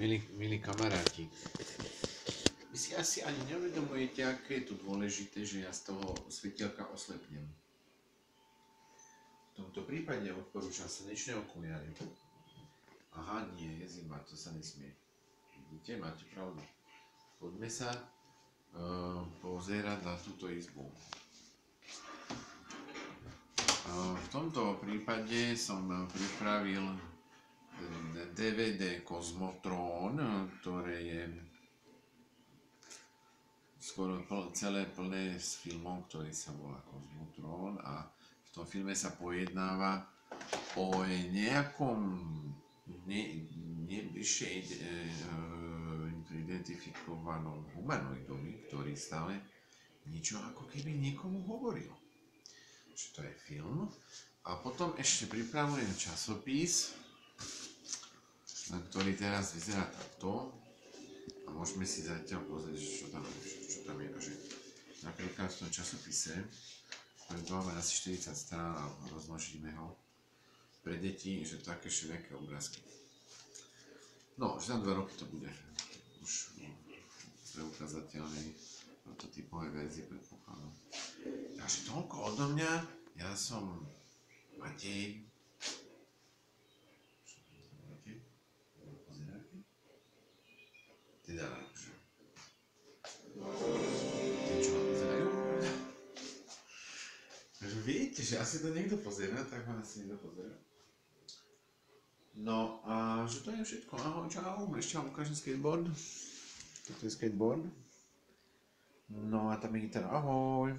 Milí kamaráti, vy si asi ani neuvedomujete, aké je to dôležité, že ja z toho svetielka oslepnem. V tomto prípade odporúčam slnečné okuliare. Aha, nie, je zima, to sa nesmie. Vidíte, máte pravdu. Poďme sa pozerať na túto izbu. V tomto prípade som pripravil DVD Kozmotrón, ktoré je skoro celé plné s filmom, ktorý sa volá Kozmotrón, a v tom filme sa pojednáva o nejakom nevyššie identifikovanom humanoidovi, ktorý stále niečo ako keby niekomu hovoril. Čiže to je film. A potom ešte pripravujem časopis, ktorý teraz vyzerá takto. A môžeme si zatiaľ pozrieť, čo tam je. Takže napríklad v tom časopise, ktorý máme asi 40 strán a rozmnožíme ho pre deti, že také všelijaké obrázky. No, že za 2 roky to bude už preukázateľnej prototypovej verzii, predpokladám. Takže toľko odo mňa. Ja som Matej. Teda, tie, čo ma pozerajú? Takže viete, že asi to niekto pozera, tak ma asi niekto pozera. No a že to je všetko. Ahoj, čau. Ešte vám ukážem skateboard. Toto je skateboard. No a tam je gitara. Ahoj.